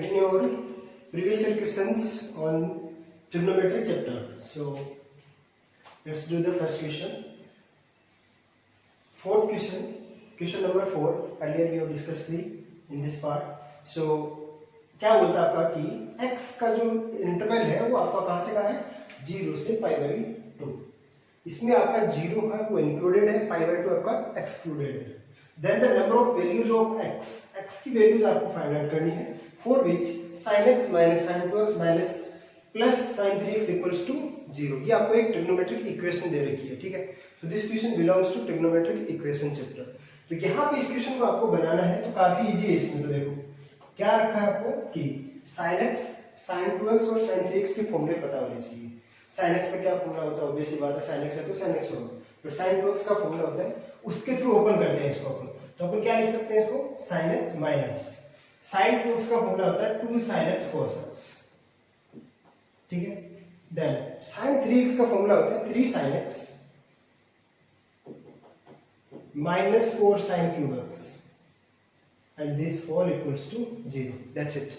continue our previous year questions on trigonometry chapter. So let's do the first question. Fourth question, question number 4. Earlier we have discussed in this part. So क्या बोलता है आपका कि x का जो interval है वो आपका कहाँ से कहाँ है, 0 से π/2. इसमें आपका 0 है वो इंक्लूडेड है, π/2 आपका एक्सक्लूडेड है. Then the number of values of x की वैल्यूज आपको फाइंड आउट करनी है, for which sin x minus sin 2x minus plus sin 3x equals to 0. ये आपको एक ट्रिग्नोमेट्रिक इक्वेशन दे रखी है, ठीक है. So this question belongs to trigonometric equation chapter. तो यहाँ पे इस क्वेश्चन को आपको बनाना है तो काफी इजी है. इसमें तो देखो क्या रखा है आपको कि sin x sin 2x और sin 3x के फॉर्मूले पता होने चाहिए. sin x का क्या फॉर्मूला होता है, ऑब्वियसली बात है, sin x है तो sin x होगा. फिर sin 2x का फॉर्मूला होता है, उसके थ्रू ओपन करते हैं इसको अपन. तो अपन क्या लिख सकते हैं इसको, sin x minus sin 2x का फॉर्मूला होता है 2 sin x cos x, ठीक है. देन sin 3x का फॉर्मूला होता है 3 sin x minus 4 sin cube x and this all equals to 0. That's it.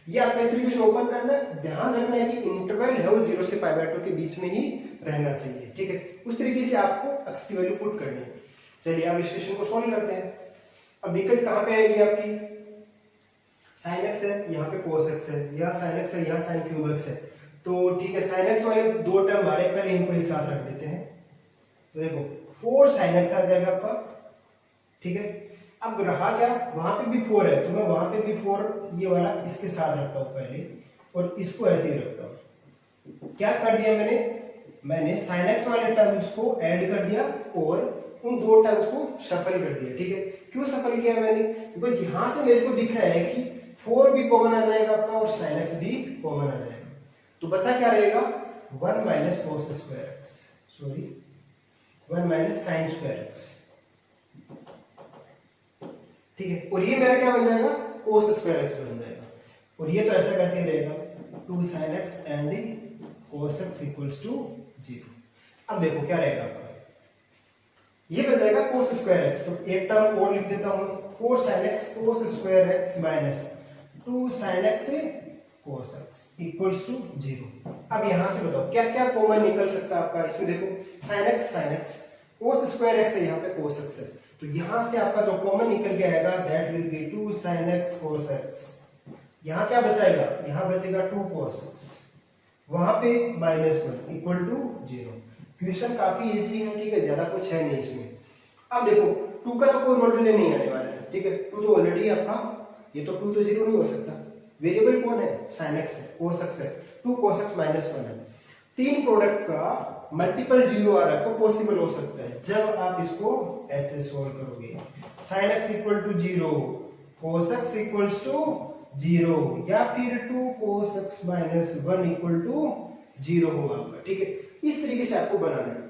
ये आपको इस तरीके से ओपन करना है. ध्यान रखना है कि इंटरवल है वो 0 से π/2 के बीच में ही रहना चाहिए, ठीक है. उस तरीके से आपको x की वैल्यू पुट करनी है. चलिए अब इस क्वेश्चन को सॉल्व करते हैं. अब दिक्कत कहाँ पे आएगी आपकी, sin x है, यहाँ पे cos x है, यहाँ sin x है, यहाँ sin cube x है. तो ठीक है, sin x वाले दो टर्म हमारे, पहले इनको एक साथ रख देते हैं. तो देखो 4 sin x आ जाएगा आपका, ठीक है. अब रहा क्या, वहां पे भी 4 है तो मैं वहां पे भी 4 ये वाला इसके साथ रखता हूं पहले, और इसको ऐसे ही रखता हूं. क्या कर दिया मैंने sin x वाले टर्म्स को ऐड कर दिया और उन दो टर्म्स को शफल कर दिया, ठीक है. क्यों शफल किया मैंने, बिकॉज यहां से मेरे को दिख रहा है कि 4 भी कॉमन आ जाएगा आपका और sin x भी कॉमन आ जाएगा. तो बचा क्या रहेगा, 1 minus cos square x, sorry 1 minus sin square x, ठीक है. और ये मेरा क्या बन जाएगा, cos स्क्वायर x बन जाएगा. और ये तो ऐसा कैसे ही रहेगा, 2 sin x and cos x equals to 0. अब देखो क्या रहेगा आपका, ये बन जाएगा cos स्क्वायर x. तो एक टर्म और लिख देता हूं, 4 sin x cos square x minus 2 sin x cos x equals to 0. अब यहां से बताओ क्या क्या कॉमन निकल सकता है आपका. इसमें देखो sin x cos square x है, यहाँ पे cos x है, तो यहां से आपका जो कॉमन निकल के आएगा that will be 2 sin x cos x. यहां क्या बचाएगा, यहां बचेगा 2 cos x, वहां पे -1 इक्वल टू 0. क्वेश्चन काफी इजी है, ठीक है, ज्यादा कुछ है नहीं इसमें. अब देखो 2 का तो कोई रोल प्ले नहीं आने वाला है, ठीक है. 2 तो ऑलरेडी आपका, ये तो 2 तो 0 नहीं हो सकता. वेरिएबल कौन है, sin x है, cos x है, 2 cos x -1 है. तीन प्रोडक्ट का मल्टीपल 0 आ रहा है तो पॉसिबल हो सकता है जब आप इसको ऐसे सोल्व करोगे. sin x equal to 0, cos x equals to 0, या फिर 2 cos x -1 इक्वल टू 0 होगा आपका, ठीक है. इस तरीके से आपको बनाना है.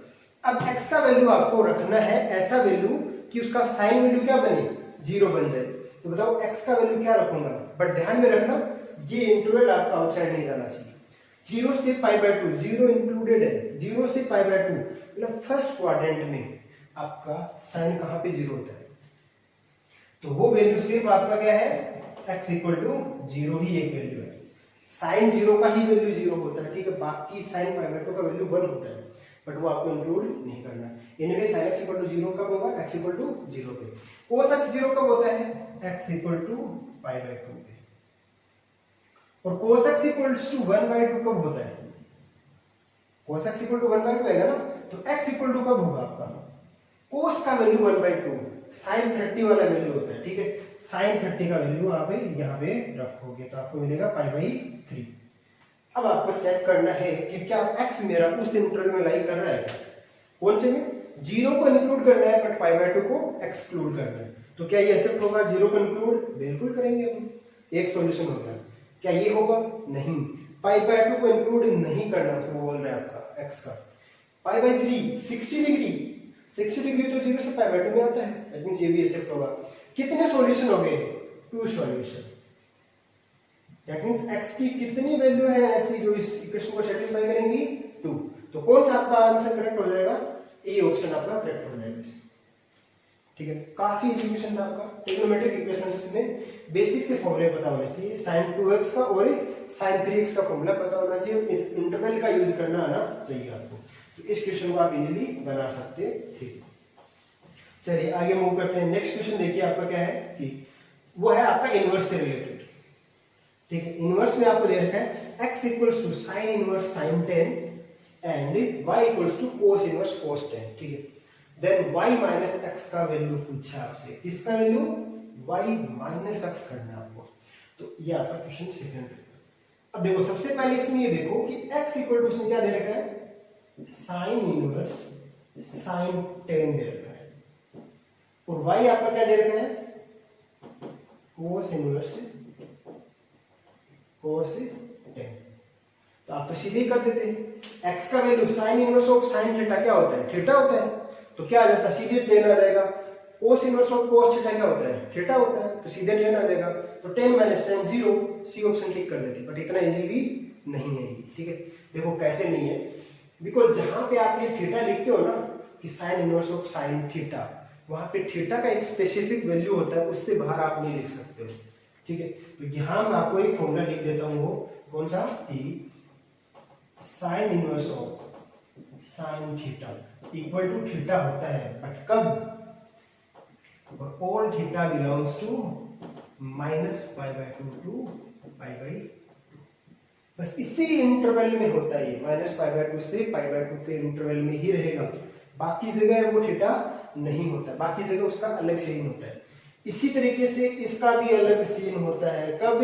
अब x का वैल्यू आपको रखना है ऐसा वैल्यू कि उसका साइन वैल्यू क्या बने, 0 बन जाए. तो बताओ x का वैल्यू क्या रखूंगा, बट ध्यान में रखना ये इंटरवल आपका आउटसाइड नहीं जाना चाहिए. 0 से π/2, 0 इंक्लूडेड है, 0 से π/2 मतलब फर्स्ट क्वाड्रेंट में आपका साइन कहां पे 0 होता है. तो वो वैल्यू सिर्फ आपका क्या है, x इक्वल टू 0 ही एक वैल्यू है. साइन 0 का ही वैल्यू 0 होता है, ठीक है. बाकी साइन π/2 का वैल्यू 1 होता है, बट वो आपको इंक्लूड नहीं करना है. Anyway sin x equal to 0 कब होगा, x इक्वल टू 0 पे. cos x 0 कब होता है, x इक्वल टू π/2 पे. और cos x इक्वल्स टू 1/2 कब होता है, cos x इक्वल टू 1/2 आएगा ना. तो x इक्वल टू कब होगा आपका, cos का वैल्यू 1/2 sin 30 वाला वैल्यू होता है, ठीक है. sin 30 का वैल्यू आप यहाँ पे रखोगे तो आपको मिलेगा π/3. अब आपको चेक करना है कि क्या x मेरा उस इंटरवल में लाई कर रहा है, कौन से में, 0 को इंक्लूड करना है बट π/2 को एक्सक्लूड करना है. तो क्या ये एक्सेप्ट होगा 0 को इंक्लूड, बिल्कुल करेंगे अपन. एक सॉल्यूशन होगा. क्या ये होगा, नहीं, π/2 को इंक्लूड नहीं करना. तो वो बोल रहा है आपका x का π/3 60 डिग्री तो 0 से π/2 में आता है, दैट मींस ये भी एक्सेप्ट होगा. कितने सॉल्यूशन हो गए, 2 सॉल्यूशन. दैट मींस x की कितनी वैल्यू है ऐसी जो इस इक्वेशन को सेटिस्फाई करेंगी, 2. तो कौन सा आपका आंसर करेक्ट हो जाएगा, ए ऑप्शन आपका करेक्ट हो जाएगा, ठीक है. काफी इजी क्वेश्चन था आपका. ट्रिग्नोमेट्रिक इक्वेशंस में बेसिक से फॉर्मूले पता होने चाहिए, sin 2x का और sin 3x का फॉर्मूला पता होना चाहिए, इस इंटरवल का यूज करना आना चाहिए आपको। तो इस क्वेश्चन को आप इजीली बना सकते थे। चलिए आगे मूव करते हैं। नेक्स्ट क्वेश्चन देखिए आपका क्या है कि वो है आपका इनवर्स से रिलेटेड। ठीक है, इनवर्स में आपको दे रखा है x equals to sin inverse sin 10 and y equals to cos inverse cos 10। ठीक है, देन y माइनस x का वैल्यू पूछा आपसे, किसका वैल्यू, y माइनस x करना है आपको। तो ये आपका क्वेश्चन सेकंड। अब देखो सबसे पहले इसमें ये देखो कि x इक्वल टू उसमें क्या दे रखा है, sin इनवर्स sin 10 दे रखा है, और y आपका क्या दे रखा है, cos इनवर्स cos 10। तो आप तो सीधे कर देते हैं, x का value sin inverse of sin theta क्या होता है, थीटा होता है, तो क्या आ जाता है, सीधे tan आ जाएगा। cos inverse of cos theta क्या होता है, थीटा होता है, तो सीधे tan आ जाएगा। तो 10 माइनस 10 0, सी ऑप्शन टिक कर देते, बट इतना इजी भी नहीं है। ठीक है, देखो कैसे नहीं है, बिकॉज जहां पे आप ये थीटा लिखते हो ना कि sin inverse of sin theta, वहां पे थीटा का एक स्पेसिफिक वैल्यू होता है, उससे बाहर आप नहीं लिख सकते हो। ठीक है, तो यहां मैं आपको एक फॉर्मूला लिख देता हूं, वो कौन सा, कि sin inverse of sin theta equal to theta होता है, बट कब, all theta belongs to minus pi by 2 to pi by 2। बस इसी इंटरवल में होता है ये, माइनस पाई बाय 2 से पाई बाय 2 के इंटरवल में ही रहेगा, बाकी जगह वो थीटा नहीं होता, बाकी जगह उसका अलग सीन होता है। इसी तरीके से इसका भी अलग सीन होता है, कब,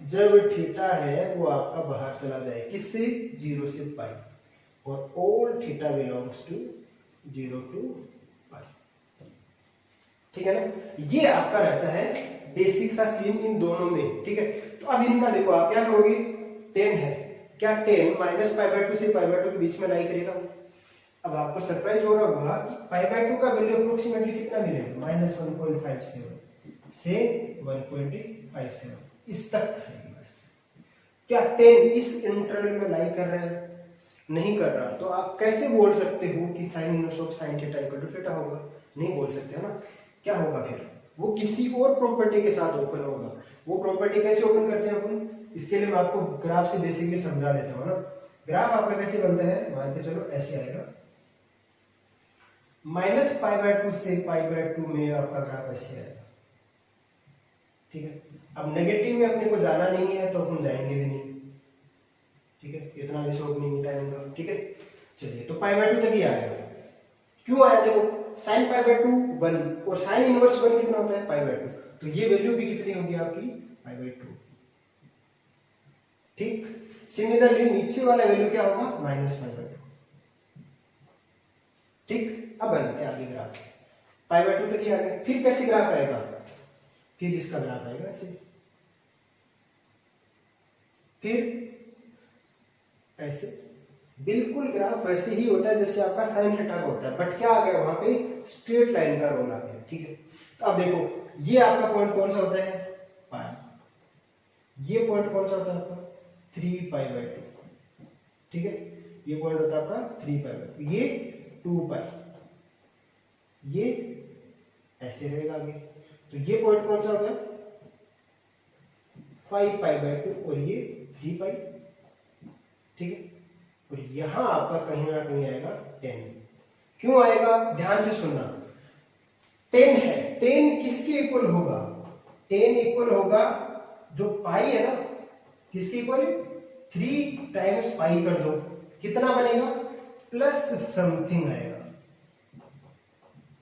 जब थीटा है वो आपका बाहर चला जाए, किससे, 0 से पाई, और all theta belongs to 0 to pi. ठीक है ना, ये आपका रहता है बेसिक सा सीन इन दोनों में। ठीक है, तो अब इनका देखो आप क्या करोगे, 10 है, क्या 10 माइनस पाई बाय 2 से पाई बाय 2 के बीच में लाई करेगा। अब आपको सरप्राइज हो रहा होगा कि पाई बाय 2 का वैल्यू अप्रोक्सीमेटली कितना मिलेगा, माइनस 1.57 से 1.57 इस तक है। बस क्या 10 इस इंटरवल में लाई कर रहा है, नहीं कर रहा, तो आप कैसे बोल सकते हो कि sin inverse of sin theta equal to theta होगा, नहीं बोल सकते ना। क्या होगा फिर, वो किसी और प्रॉपर्टी के साथ ओपन होगा। वो प्रॉपर्टी कैसे ओपन करते हैं अपन, इसके लिए मैं आपको ग्राफ से बेसिकली समझा देता हूँ ना। ग्राफ आपका कैसे बनता है, मान के चलो ऐसे आएगा, माइनस पाई बाय 2 से पाई बाय 2 में आपका ग्राफ ऐसे आएगा। ठीक है, अब नेगेटिव में अपने को जाना नहीं है तो हम जाएंगे भी नहीं। ठीक है, इतना भी शौक नहीं टाइम का। ठीक है, चलिए तो पाई बाय 2 तक ही आएगा। क्यों आया, देखो sin पाई बाय 2 1 और sin इनवर्स 1 कितना होता है, पाई बाय 2, तो ये वैल्यू भी कितनी होगी आपकी, पाई बाय 2। ठीक, सिमिलरली नीचे वाला वैल्यू क्या होगा, माइनस पाई बाय 2। ठीक, अब बनाते हैं आगे ग्राफ, पाई बाय 2 तक ही आ गया। फिर कैसे ग्राफ आएगा, फिर इसका ग्राफ आएगा ऐसे, फिर ऐसे, बिल्कुल ग्राफ वैसे ही होता है जैसे आपका साइन थीटा का होता है, बट क्या आ गया वहां पे, स्ट्रेट लाइन का रोल आ गया। ठीक है, तो अब देखो ये आपका पॉइंट कौन सा होता है, पाई, ये पॉइंट कौन सा होता है आपका, 3 पाई बाय 2। ठीक है, ये पॉइंट होता है आपका 3 पाई बाय 2, ये 2 पाई, ये ऐसे रहेगा आगे, तो ये पॉइंट कौन सा होगा, 5 पाई बाय 2 और ये 3 पाई। ठीक है, और यहां आपका कहीं ना कहीं आएगा 10। क्यों आएगा, ध्यान से सुनना, 10 है, 10 किसके इक्वल होगा, 10 इक्वल होगा जो पाई है ना, किसके इक्वल है, 3 टाइम्स पाई कर दो, कितना बनेगा, प्लस समथिंग आएगा,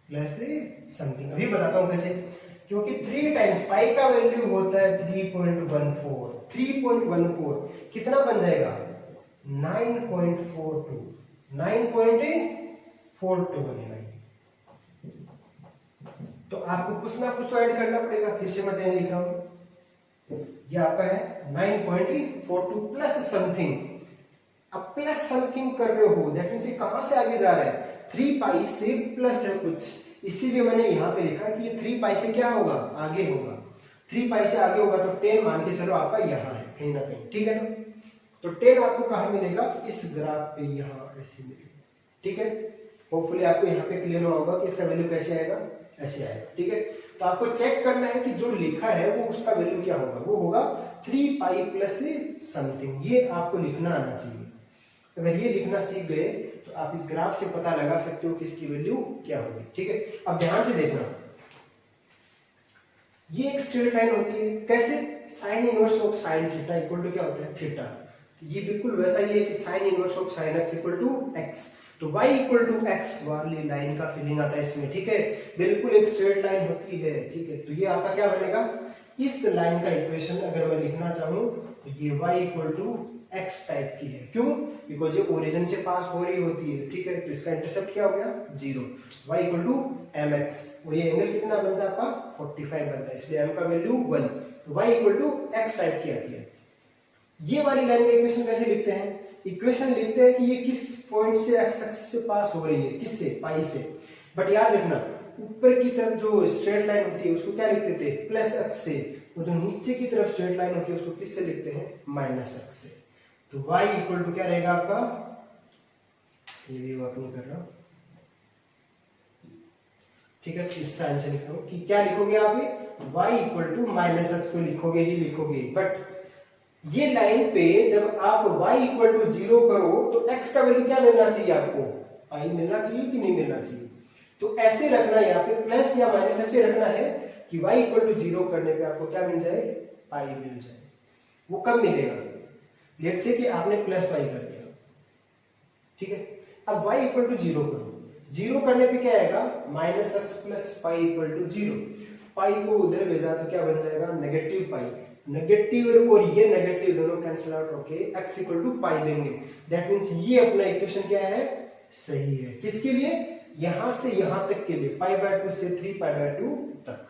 प्लस समथिंग। अभी बताता हूं कैसे, क्योंकि 3 टाइम्स पाई का वैल्यू होता है 3.14, 3.14 कितना बन जाएगा, 9.42, 9.42 बनेगा। तो आपको कुछ ना कुछ तो ऐड करना पड़ेगा, फिर से मैं 10 लिख रहा हूं, ये आपका है 9.42 प्लस समथिंग। अब प्लस समथिंग कर रहे हो, दैट मींस ये कहां से आगे जा रहा है, 3 पाई से प्लस है कुछ, इसीलिए मैंने यहां पे लिखा कि ये 3 पाई से क्या होगा, आगे होगा, 3 पाई से आगे होगा, तो 10 मान के चलो आपका यहां है कहीं ना कहीं। ठीक है ना, तो 10 आपको कहां मिलेगा, इस ग्राफ पे यहां ऐसे मिलेगा। ठीक है, होपफुली आपको यहां पे क्लियर हुआ होगा कि इसका वैल्यू कैसे आएगा, ऐसे आएगा। ठीक है, तो आपको चेक करना है कि जो लिखा है वो उसका वैल्यू क्या होगा, वो होगा 3 पाई प्लस समथिंग। ये आपको लिखना आना चाहिए। अगर ये लिखना सीख गए तो आप इस ग्राफ से पता लगा सकते हो कि इसकी वैल्यू क्या होगी। ठीक है, अब ध्यान से देखना, ये एक स्ट्रेट लाइन होती है, कैसे, sine inverse of sine theta equal to क्या होता है, थीटा। ये बिल्कुल वैसा ही है कि sine inverse of sine x equal to x. तो y इक्वल टू एक्स वाली लाइन का फीलिंग आता है इसमें। ठीक है, बिल्कुल एक स्ट्रेट लाइन होती है। ठीक है, तो ये आपका क्या बनेगा, इस लाइन का इक्वेशन अगर मैं लिखना चाहूं तो ये y equal to x type की है। क्यों, बिकॉज ये ओरिजिन से पास हो रही होती है। ठीक है, तो इसका इंटरसेप्ट क्या हो गया, 0। y इक्वल टू mx, और ये एंगल कितना बनता है आपका, 45 बनता है, इसलिए m का वैल्यू 1। तो y equal to x type की आती है। ये वाली लाइन का इक्वेशन कैसे लिखते हैं, इक्वेशन लिखते हैं कि ये किस पॉइंट से एक्स एक्सिस पे पास हो रही है, किससे, पाई से। बट याद रखना, ऊपर की तरफ जो स्ट्रेट लाइन होती है उसको क्या लिखते थे, प्लस एक्स से, और जो नीचे की तरफ स्ट्रेट लाइन होती है उसको किससे लिखते हैं, माइनस एक्स से। तो y इक्वल टू क्या रहेगा आपका, ये भी वर्क नहीं कर रहा, ठीक है, इस साइन से लिखो कि क्या लिखोगे आप, y equal to minus x को लिखोगे ही लिखोगे। बट ये लाइन पे जब आप y इक्वल टू 0 करो तो x का वैल्यू क्या मिलना चाहिए आपको, पाई मिलना चाहिए कि नहीं मिलना चाहिए। तो ऐसे रखना, यहाँ पे प्लस या माइनस ऐसे रखना है कि y इक्वल टू 0 करने पे आपको क्या मिल जाए, पाई मिल जाए। वो कब मिलेगा, लेट से कि आपने प्लस पाई कर दिया। ठीक है, अब y इक्वल टू 0 करो, 0 करने पे क्या आएगा, minus x plus pi equal to 0। Pi को उधर भेजा तो क्या बन जाएगा, नेगेटिव पाई। नेगेटिव और ये नेगेटिव दोनों कैंसिल आउट होके x इक्वल टू पाई देंगे। दैट मींस ये अपना इक्वेशन क्या है, सही है। किसके लिए, यहां से यहां तक के लिए, पाई बाय 2 से 3 पाई बाय 2 तक।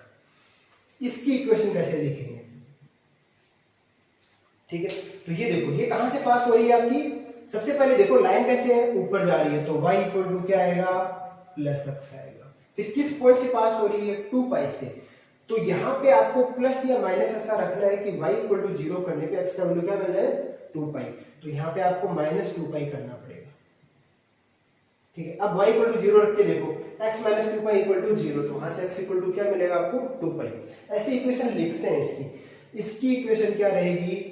इसकी इक्वेशन कैसे लिखेंगे, ठीक है, तो ये देखो, ये कहां से पास हो रही है आपकी, सबसे पहले देखो लाइन कैसे है, ऊपर जा रही है, तो y इक्वल टू क्या आएगा, प्लस x आएगा। फिर किस पॉइंट से पास हो रही है, 2 पाई से। तो यहाँ पे आपको प्लस या माइनस ऐसा रखना है कि y इक्वल टू 0 करने पे x का वैल्यू क्या मिल जाए, 2 पाई। तो यहाँ पे आपको माइनस 2 पाई करना पड़ेगा। ठीक है, अब y इक्वल टू 0 रख के देखो, x minus 2 pi equal to 0, तो वहां से x इक्वल टू क्या मिलेगा आपको, 2 पाई। ऐसे इक्वेशन लिखते हैं इसकी। इसकी इक्वेशन क्या रहेगी,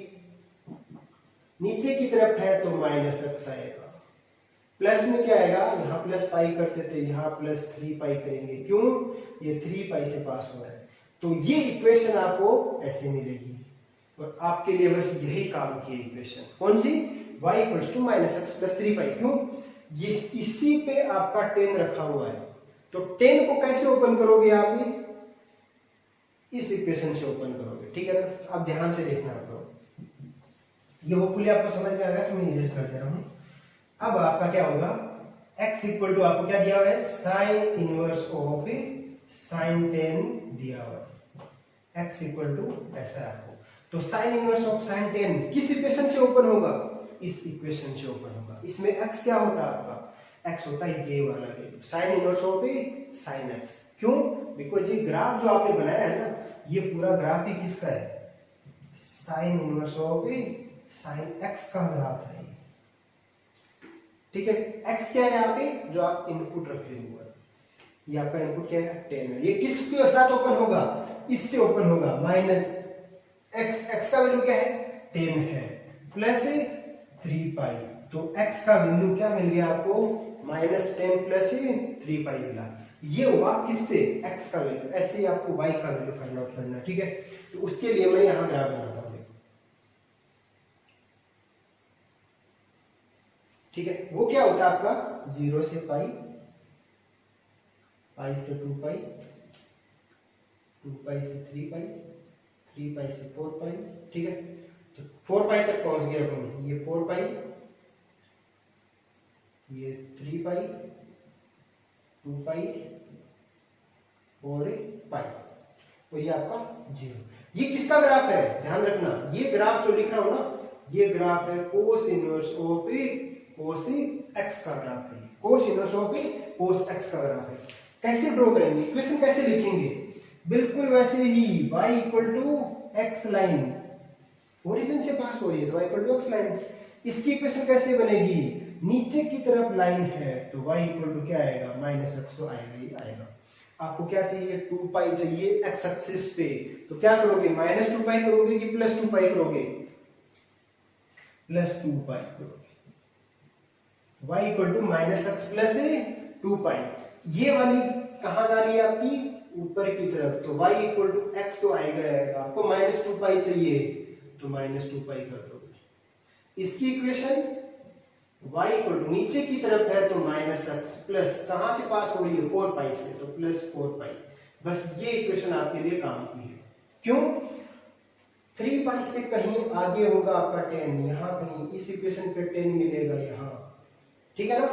नीचे की तरफ है तो माइनस एक्स आएगा, प्लस में क्या आएगा, यहाँ प्लस पाई करते थे, यहाँ प्लस 3 पाई करेंगे। क्यों, ये 3 पाई से पास हो रहा है। तो ये इक्वेशन आपको ऐसे मिलेगी, और आपके लिए बस यही काम की इक्वेशन, कौन सी, y equals to minus x plus 3 pi. क्यों, ये इसी पे आपका 10 रखा हुआ है। तो 10 को कैसे ओपन करोगे आप, इस इक्वेशन से ओपन करोगे। ठीक है ना, अब ध्यान से देखना आप लोग, ये होपफुली आपको समझ में आ गया, तो मैं इरेज कर दे रहा हूं। अब आपका क्या होगा, x इक्वल टू आपको क्या दिया हुआ है, साइन इनवर्स ऑफ साइन 10 दिया हुआ है, x इक्वल टू ऐसा है आपको। तो साइन इनवर्स ऑफ साइन 10 किस इक्वेशन से ओपन होगा, इस इक्वेशन से ओपन होगा। इसमें x क्या होता है आपका, x होता है ये वाला value, sign inverse of sign x। क्यों, बिकॉज ये ग्राफ जो आपने बनाया है ना, ये पूरा ग्राफ ही किसका है, sign inverse of sign x का ग्राफ है। ठीक है, x क्या है यहाँ पे, जो आप इनपुट रख रहे हो, ये आपका इनपुट क्या है, 10 है। ये किसके साथ ओपन होगा, इससे ओपन होगा, माइनस x का वैल्यू क्या है, 10 है, प्लस 3 पाई। तो x का वैल्यू क्या मिल गया आपको, माइनस 10 प्लस 3 पाई मिला। ये हुआ किससे, x का वैल्यू। ऐसे ही आपको y का वैल्यू फाइंड आउट करना है। ठीक है, तो उसके लिए मैं यहाँ ग्राफ बनाता हूँ। ठीक है, वो क्या होता है आपका, 0 से पाई, पाई से 2 पाई, 2 पाई से 3 पाई, 3 पाई से 4 पाई। ठीक है, तो 4 पाई तक पहुंच गए अपन, ये 4 पाई, ये 3 पाई, 2 पाई और पाई, और ये आपका 0। ये किसका ग्राफ है, ध्यान रखना, ये ग्राफ जो लिख रहा हूं ना, ये ग्राफ है cos inverse of cos x का ग्राफ है, cos inverse of cos x का ग्राफ है। कैसे ड्रॉ करेंगे, इक्वेशन कैसे लिखेंगे, बिल्कुल वैसे ही, y equal to x line, origin से पास हो रही है तो y equal to x line. इसकी इक्वेशन कैसे बनेगी, नीचे की तरफ लाइन है तो y इक्वल टू क्या आएगा, माइनस एक्स तो आएगा ही आएगा। आपको क्या चाहिए, 2 पाई चाहिए एक्स एक्सिस पे। तो क्या करोगे, -2 पाई करोगे कि +2 पाई करोगे, +2 पाई करोगे। y equal to -x plus 2 pi. ये वाली कहां जा रही है आपकी, ऊपर की तरफ, तो y इक्वल टू x तो आएगा, आपको -2 पाई चाहिए तो -2 पाई कर दोगे। इसकी इक्वेशन y इक्वल टू नीचे की तरफ है तो -x प्लस कहां से पास हो रही है, 4 पाई से, तो +4 पाई। बस ये इक्वेशन आपके लिए काम की है। क्यों, 3 पाई से कहीं आगे होगा आपका 10, यहां कहीं इस इक्वेशन पे 10 मिलेगा यहाँ, ठीक है ना।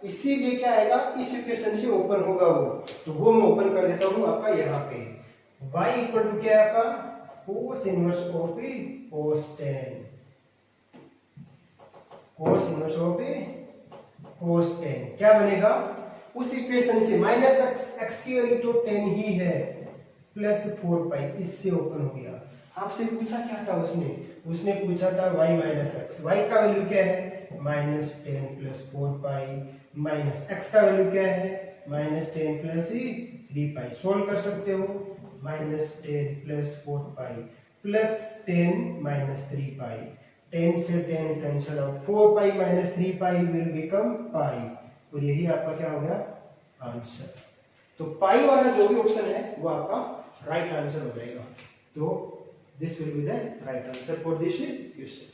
इसीलिए क्या आएगा, इस इक्वेशन से ओपन होगा वो, तो वो मैं ओपन कर देता हूं आपका यहाँ पे। y इक्वल टू क्या है आपका, cos inverse of cos 10, cos inverse of cos 10 क्या बनेगा, उस इक्वेशन से -x की वैल्यू तो 10 ही है, +4 पाई, इससे ओपन हो गया। आपसे पूछा क्या था उसने पूछा था y -x, y का वैल्यू क्या है, -10 + 4 पाई, माइनस x का वैल्यू क्या है, -10 + 3 पाई। सोल्व कर सकते हो, -10 + 4 पाई +10 - 3 पाई, 10 से 10 cancel out, 4 pi - 3 pi will become pi, और यही आपका क्या हो गया आंसर। तो पाई वाला जो भी ऑप्शन है वो आपका राइट आंसर हो जाएगा। तो this will be the right answer for this question.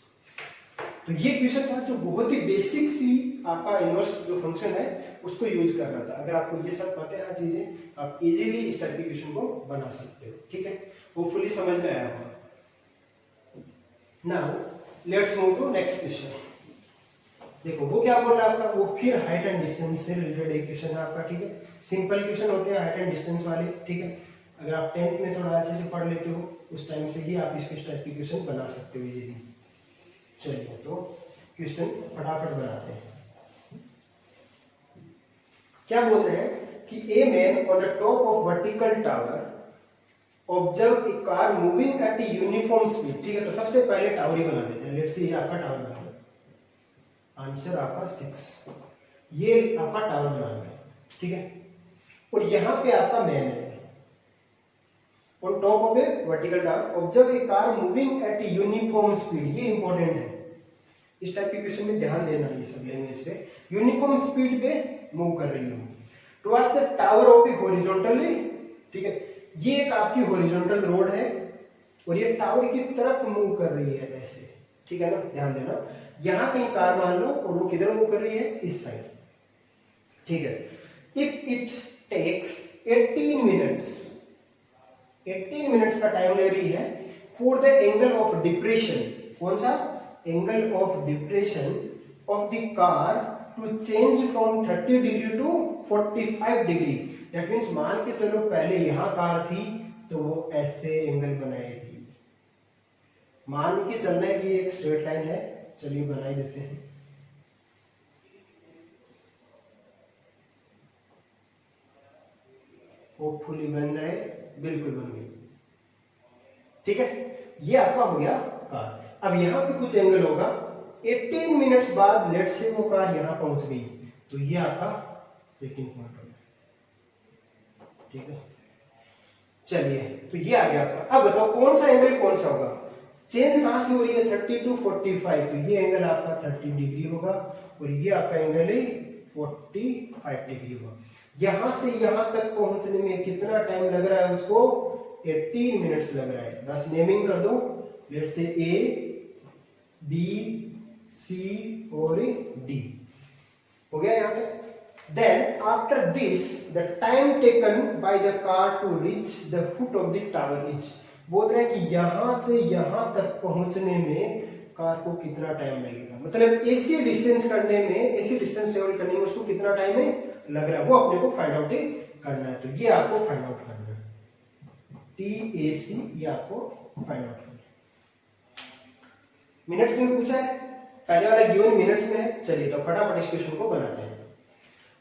तो ये क्वेश्चन था जो बहुत ही बेसिक सी आपका इनवर्स जो फंक्शन है उसको यूज कर रहा था। अगर आपको ये सब पता है चीजें, आप इजीली इस टाइप के क्वेश्चन को बना सकते हो, ठीक है। होपफुली समझ में आया होगा। Now let's move to next question. देखो वो क्या बोल रहा है आपका, वो फिर हाइट एंड डिस्टेंस से रिलेटेड एक क्वेश्चन है आपका, ठीक है। सिंपल क्वेश्चन होते हैं हाइट एंड डिस्टेंस वाले, ठीक है। अगर आप 10th में थोड़ा अच्छे से पढ़ लेते हो उस टाइम से ही आप इस टाइप के क्वेश्चन बना सकते हो इजीली। चलिए तो क्वेश्चन फटाफट बनाते हैं। क्या बोल रहे हैं कि a man on the top of vertical tower observe a car moving at a uniform speed, ठीक है। तो सबसे पहले टावर ही बना देते हैं, लेट्स सी ये आपका टावर बना, आंसर आपका 6, ये आपका टावर बनाना है, ठीक है। और यहां पे आपका मैन है on top of A vertical tower observe a car moving at a uniform speed, ये इंपॉर्टेंट है, इस टाइप के क्वेश्चन में ध्यान देना, ये सब लैंग्वेज पे यूनिफॉर्म स्पीड पे मूव कर रही हूं towards the tower of A horizontally, ठीक है। ये एक आपकी हॉरिजॉन्टल रोड है और ये टावर की तरफ मूव कर रही है ऐसे, ठीक है ना, ध्यान देना। यहां कहीं कार मान लो और वो किधर मूव कर रही है, इस साइड, ठीक है। If it takes 18 minutes, 18 minutes का टाइम ले रही है for the angle of depression, कौन सा angle of depression of the car to change from 30 degree to 45 degree, that means मान के चलो पहले यहां कार थी तो वो ऐसे एंगल बनाएगी, मान के चलना है कि एक स्ट्रेट लाइन है, चलिए बना ही देते हैं। होपफुली बन जाए, बिल्कुल बन गई, ठीक है। ये आपका हो गया कार। अब यहां पे कुछ एंगल होगा, 18 मिनट्स बाद लेट्स से वो कार यहां पहुंच गई, तो ये आपका सेकंड पॉइंट हो गया, ठीक है। चलिए तो ये आ गया आपका। अब बताओ कौन सा एंगल कौन सा होगा, चेंज कहां से हो रही है 30 टू 45, तो ये एंगल आपका 30 डिग्री होगा और ये आपका एंगल है 45 डिग्री होगा। यहां से यहां तक पहुंचने में कितना टाइम लग रहा है उसको, 18 मिनट्स लग रहा है। बस नेमिंग कर दो, let's say A B C और डी, हो गया यहां तक। Then after this the time taken by the car to reach the foot of the tower is, बोल रहे हैं कि यहां से यहां तक पहुंचने में कार को कितना टाइम लगेगा, मतलब ऐसी डिस्टेंस करने में, ऐसी डिस्टेंस ट्रेवल करने में उसको कितना टाइम लग रहा है, वो अपने को फाइंड आउट करना है। तो ये आपको फाइंड आउट करना है, TAC, ये आपको फाइंड आउट करना है। मिनट्स में पूछा है, पहले वाला गिवन मिनट्स में है। चलिए तो फटाफट इस क्वेश्चन को बनाते हैं।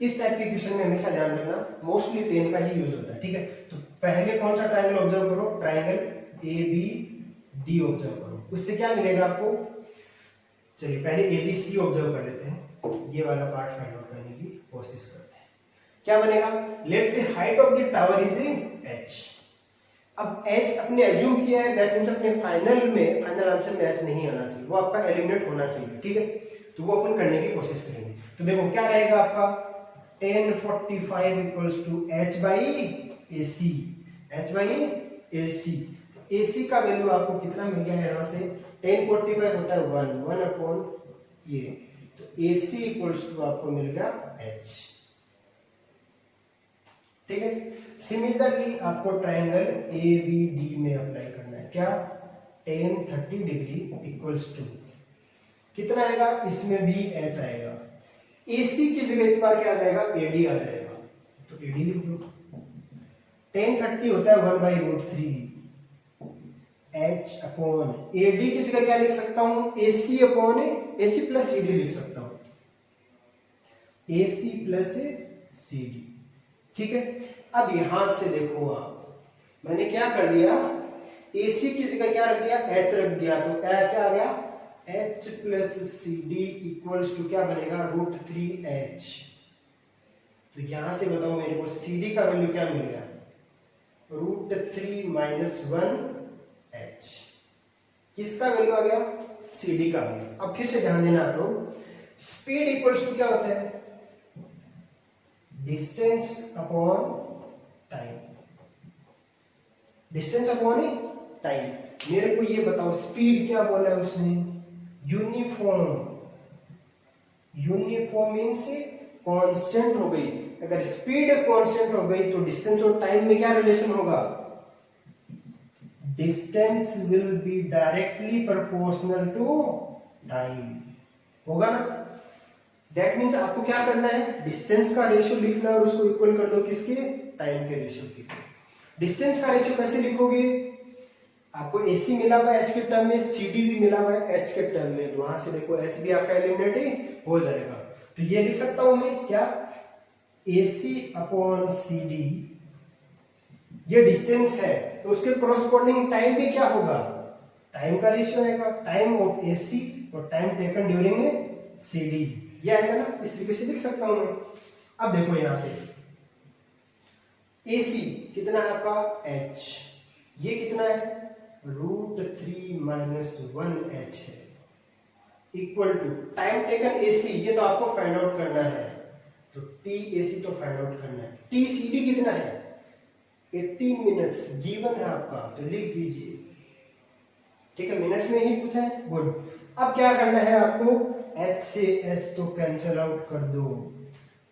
इस टाइप के क्वेश्चन में हमेशा ध्यान रखना मोस्टली 10 का ही यूज होता है, ठीक है। तो पहले कौन सा ट्रायंगल ऑब्जर्व करो, ट्रायंगल ABD ऑब्जर्व करो, उससे क्या मिलेगा आपको। चलिए पहले ABC ऑब्जर्व कर लेते हैं, ये वाला पार्ट फाइंड आउट करने की कोशिश करते हैं। क्या बनेगा, let's say height of the tower is h। अब h अपने एज्यूम किया है, दैट मींस अपने फाइनल आंसर में h नहीं आना चाहिए, वो आपका एलिमिनेट होना चाहिए, ठीक है। तो वो अपन करने की कोशिश करेंगे। तो देखो क्या रहेगा आपका, tan 45 equals to h by AC, h by AC। AC का वैल्यू आपको कितना मिल गया है यहाँ से, tan 45 होता है 1 अपॉन ये, तो AC इक्वल्स टू आपको मिल गया h, ठीक है। सिमिलरली आपको ट्रायंगल ABD में अप्लाई करना है, क्या, tan 30 डिग्री इक्वल्स टू कितना आएगा, इसमें भी h आएगा, AC की जगह इस बार क्या आ जाएगा, AD आ जाएगा, तो AD लिख दो। tan 30 होता है 1 by root 3 h upon AD की जगह क्या लिख सकता हूं, AC upon AC plus CD लिख सकता हूं, AC प्लस CD, ठीक है। अब यहां से देखो आप, मैंने क्या कर दिया, AC की जगह क्या रख दिया, h रख दिया, तो क्या आ गया, h plus CD equals to क्या बनेगा, रूट 3h। तो यहां से बताओ मेरे को CD का वैल्यू क्या मिल गया, रूट 3 माइनस 1h। किसका वैल्यू आ गया, CD का वैल्यू। अब फिर से ध्यान देना आप लोग, स्पीड इक्वल्स टू क्या होता है, distance upon time, distance upon time. मेरे को ये बताओ स्पीड क्या बोला है उसने, यूनिफॉर्म, यूनिफॉर्म मींस कांस्टेंट हो गई। अगर स्पीड कांस्टेंट हो गई तो डिस्टेंस और टाइम में क्या रिलेशन होगा, distance will be directly proportional to time, होगा ना। दैट मींस आपको क्या करना है, डिस्टेंस का रेशियो लिखना और उसको इक्वल कर दो किसके, टाइम के रेशियो के। डिस्टेंस का रेशियो कैसे लिखोगे, आपको AC मिला हुआ है h के टर्म में, CD भी मिला हुआ है h के टर्म में, तो वहां से देखो h भी आपका एलिमिनेट हो जाएगा। तो ये लिख सकता हूं मैं क्या, AC अपॉन CD, ये डिस्टेंस है तो उसके कोरोस्पोंडिंग टाइम भी क्या होगा, टाइम का रेशियो आएगा, टाइम ऑफ AC और टाइम टेकन ड्यूरिंग CD, ये आएगा ना। इस तरीके से लिख सकता हूं मैं। अब देखो यहां से AC कितना है आपका h, ये कितना है रूट 3 माइनस 1h है, equal to time taken AC, ये तो आपको फाइंड आउट करना है, तो TAC तो फाइंड आउट करना है। TCD कितना है 18 मिनट्स गिवन है आपका, तो लिख दीजिए, ठीक है, मिनट्स में ही पूछा है, गुड। अब क्या करना है आपको, h से h तो कैंसिल आउट कर दो,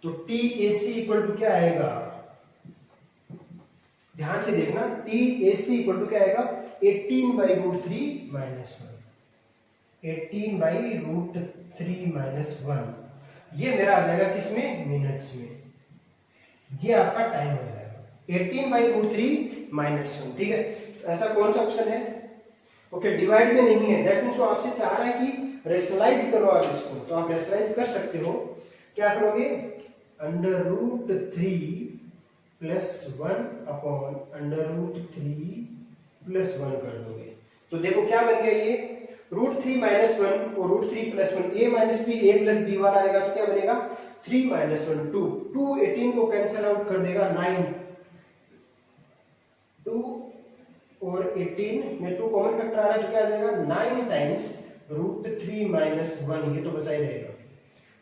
तो TAC इक्वल टू क्या आएगा, ध्यान से देखना, TAC इक्वल टू क्या आएगा, 18 by root 3 minus 1, 18 by root 3 minus 1, ये मेरा आ जाएगा किसमें, मिनट्स में, ये आपका टाइम हो जाएगा 18 बाई रूट 3 माइनस 1, ठीक है। तो ऐसा कौन सा ऑप्शन है, ओके, डिवाइड में नहीं है, दैट मींस वो आपसे चाह रहा है कि रेशनलाइज करो आप इसको, तो आप रेशनलाइज कर सकते हो, क्या करोगे, under root 3 plus 1 upon under root 3 plus 1 कर दोगे, तो देखो क्या बन गया, ये रूट 3 माइनस 1 और root 3 plus 1, a minus b a plus b वाला आएगा, तो क्या बनेगा 3 माइनस 1 2, 2 18 को कैंसिल आउट कर देगा 9, 2 और 18 में 2 कॉमन फैक्टर आ रहा है, तो क्या आ जाएगा 9 टाइम्स रूट 3 माइनस 1, ये तो बचा ही रहेगा,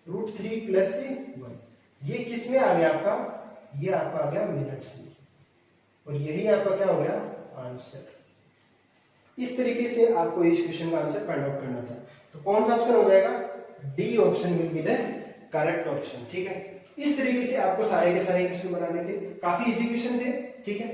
रूट 3 प्लस 1, ये किस में आ गया आपका, ये आपका आ गया मिनट्स में, और यही आपका क्या हो गया आंसर। इस तरीके से आपको इस क्वेश्चन का आंसर फाइंड आउट करना था, तो कौन सा ऑप्शन हो जाएगा, D option will be the correct option, ठीक है। इस तरीके से आपको सारे के सारे क्वेश्चन बनाने थे, काफी इजी क्वेश्चन थे, ठीक है।